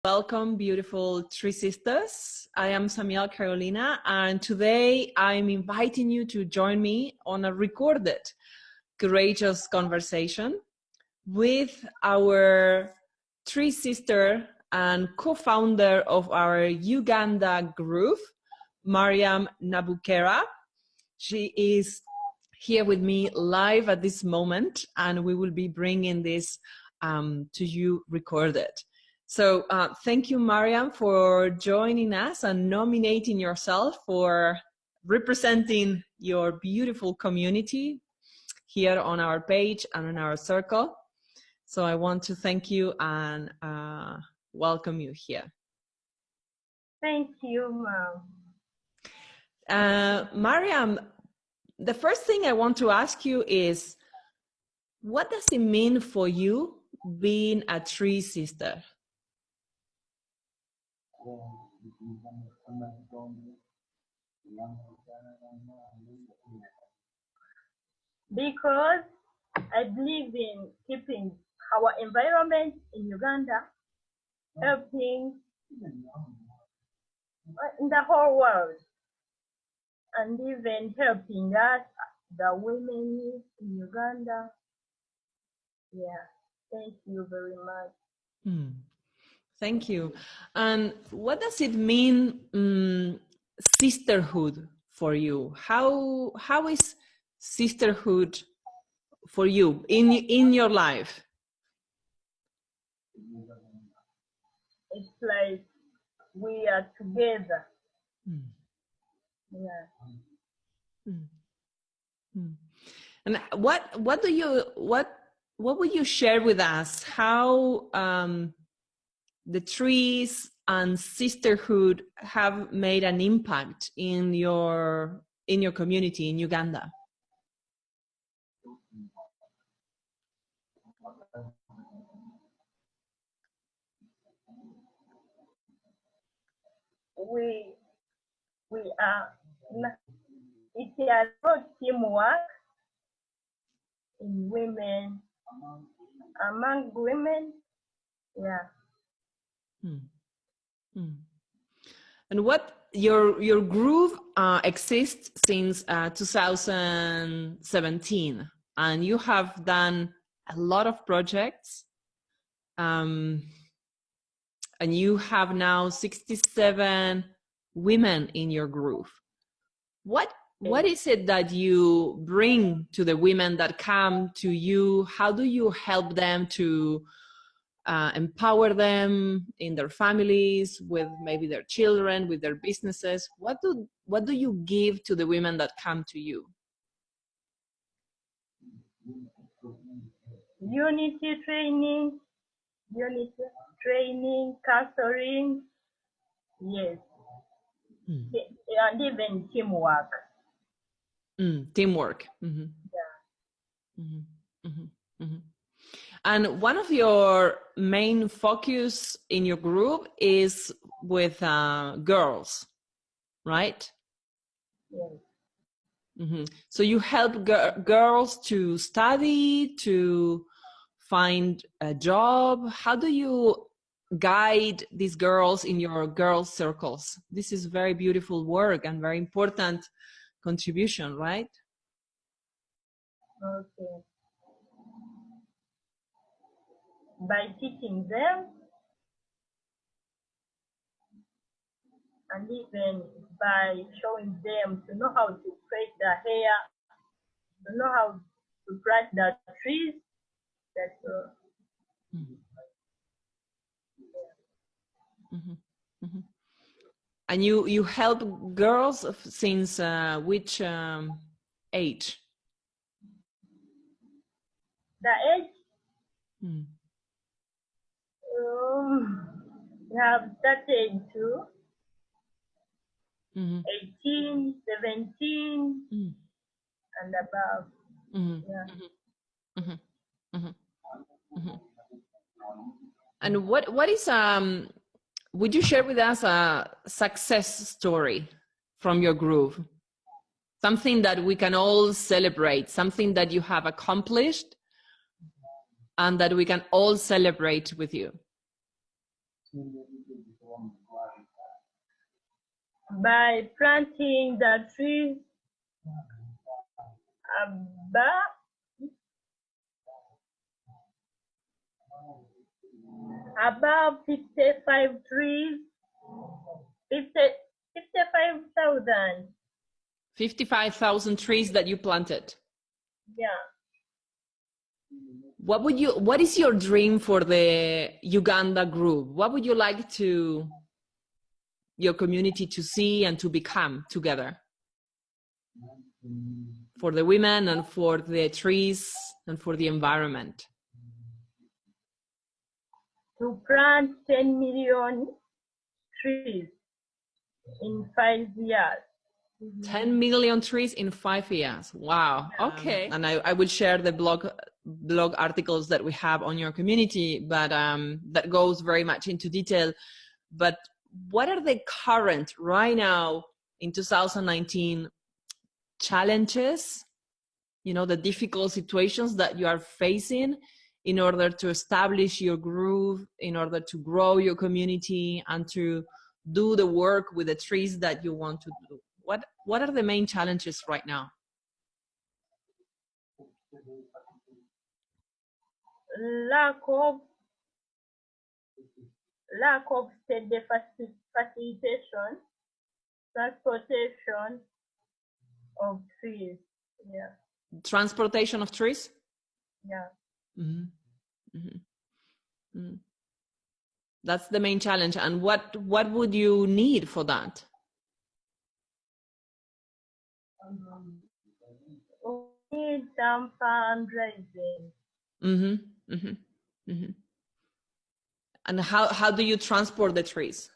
Welcome, beautiful Three Sisters. I am Samiel Carolina, and today I'm inviting you to join me on a recorded, courageous conversation with our Three Sister and co-founder of our Uganda Grove, Mariam Bukeera. She is here with me live at this moment, and we will be bringing this to you recorded. So thank you, Mariam, for joining us and nominating yourself for representing your beautiful community here on our page and on our circle. So I want to thank you and welcome you here. Thank you, Mom. Mariam, the first thing I want to ask you is, what does it mean for you being a Three Sister? Because I believe in keeping our environment in Uganda, helping in the whole world, and even helping us, the women in Uganda. Yeah, thank you very much. Thank you. And what does it mean, sisterhood for you? How is sisterhood for you in your life? It's like we are together. Yeah. And what would you share with us? How the trees and sisterhood have made an impact in your community in Uganda? We are, it has brought teamwork in women, among women. Yeah. And what your group exists since 2017, and you have done a lot of projects, and you have now 67 women in your group. What is it that you bring to the women that come to you? How do you help them to empower them in their families, with maybe their children, with their businesses? What do you give to the women that come to you? Unity training, counseling, yes, and even teamwork. Teamwork. Yeah. And one of your main focus in your group is with girls, right? Yes. So you help girls to study, to find a job. How do you guide these girls in your girls' circles? This is very beautiful work and very important contribution, right? Okay. By teaching them, and even by showing them to know how to braid the hair, to know how to plant the trees. That's all. And you help girls since which age? The age? We have started to 18, 17, and above. Yeah. And what is would you share with us a success story from your group? Something that we can all celebrate, something that you have accomplished and that we can all celebrate with you. By planting the trees above 55 trees, 55,000. 55,000 trees that you planted. Yeah. What is your dream for the Uganda Grove? What would you like your community to see and to become together? For the women and for the trees and for the environment. To plant 10 million trees in 5 years. 10 million trees in 5 years. Wow. Okay. And I will share the blog articles that we have on your community, but that goes very much into detail. But what are the current, right now in 2019, challenges, the difficult situations that you are facing in order to establish your groove, in order to grow your community and to do the work with the trees that you want to do? What are the main challenges right now? Lack of steady facilitation, transportation of trees. Yeah. Transportation of trees? Yeah. Mm-hmm. Mm-hmm. Mm-hmm. That's the main challenge. And what would you need for that? We need some fundraising. Mm-hmm. Mm-hmm. Mm-hmm. And how do you transport the trees?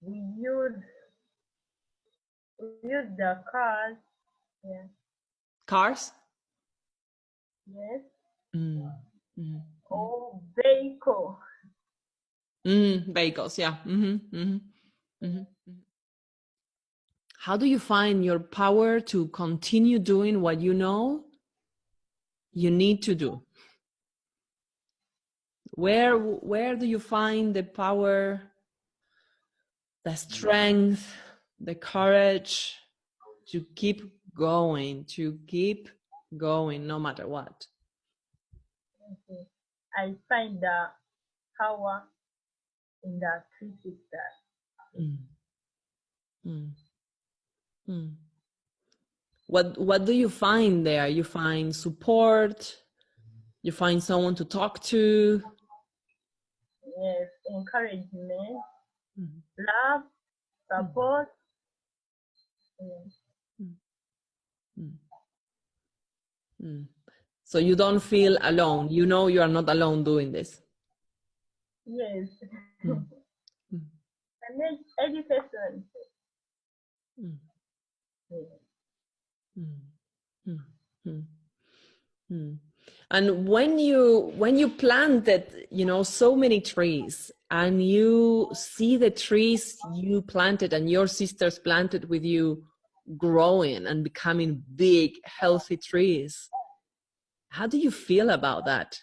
We use the cars. Yeah. Cars? Yes. Mm-hmm. Or vehicle. Vehicles, yeah. Mm-hmm. Mm-hmm. Mm-hmm. How do you find your power to continue doing what you know you need to do? Where do you find the power, the strength, the courage to keep going no matter what? Okay. I find the power in the tree sisters. Mm. Mm. Mm. What do you find there? You find support? You find someone to talk to? Yes, encouragement, Mm. love, support. Mm. Mm. Mm. So you don't feel alone. You know you are not alone doing this. Yes. Mm. Mm. And education. Mm. Yes. Mm. Mm. Mm. Mm. And when you planted, so many trees, and you see the trees you planted and your sisters planted with you growing and becoming big, healthy trees, how do you feel about that?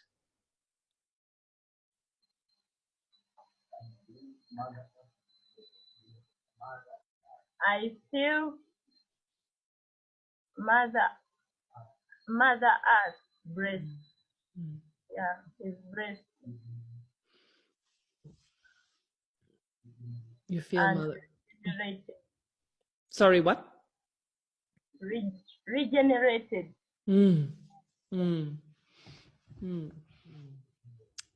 I feel Mother Earth breast. Mm. Yeah, his breast. You feel And mother. regenerated. Sorry, what? Regenerated. Mm. Mm. Mm.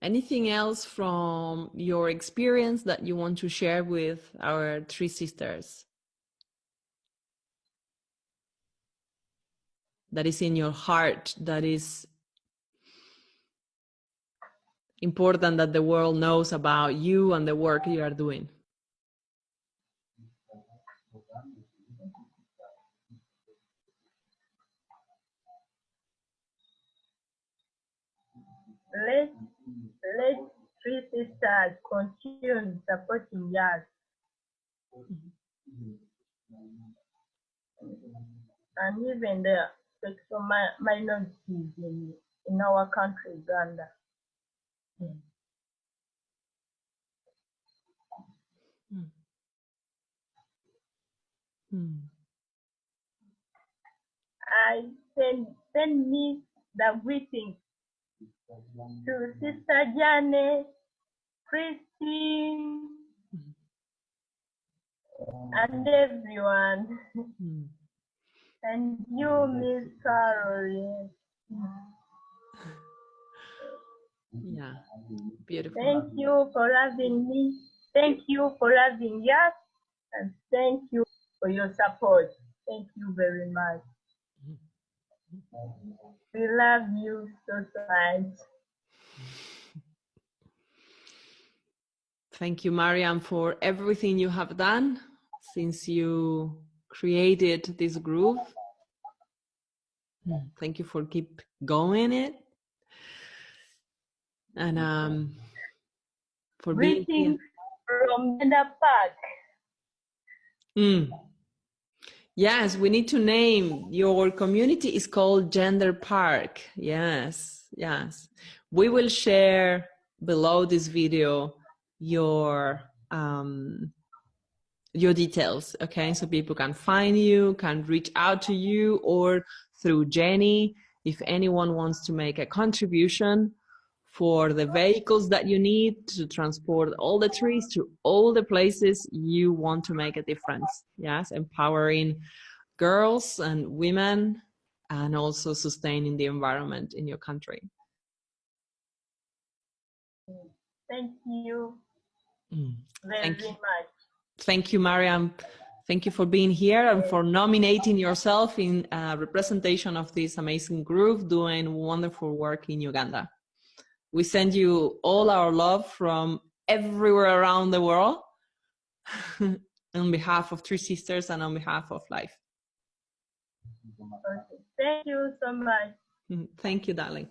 Anything else from your experience that you want to share with our three sisters that is in your heart, that is important that the world knows about you and the work you are doing? Let three sisters continue supporting us. And even the sexual minorities in our country, Uganda. Mm. Mm. I send me the greetings to Sister Janet, Christine, and everyone. Mm. And you, Miss Caroline. Yeah, beautiful. Thank you for having me. Thank you for having us. And thank you for your support. Thank you very much. We love you so much. Thank you, Mariam, for everything you have done since you created this group. Thank you for keep going it, and for being here. Greetings from Uganda Park. Yes, we need to name your community is called Gender Park. Yes, yes. We will share below this video your details, okay? So people can find you, can reach out to you, or through Jenny, if anyone wants to make a contribution for the vehicles that you need to transport all the trees to all the places you want to make a difference. Yes, empowering girls and women, and also sustaining the environment in your country. Thank you very much. Thank you, Mariam. Thank you for being here and for nominating yourself in representation of this amazing group doing wonderful work in Uganda. We send you all our love from everywhere around the world on behalf of Three Sisters and on behalf of Life. Okay. Thank you so much. Thank you, darling.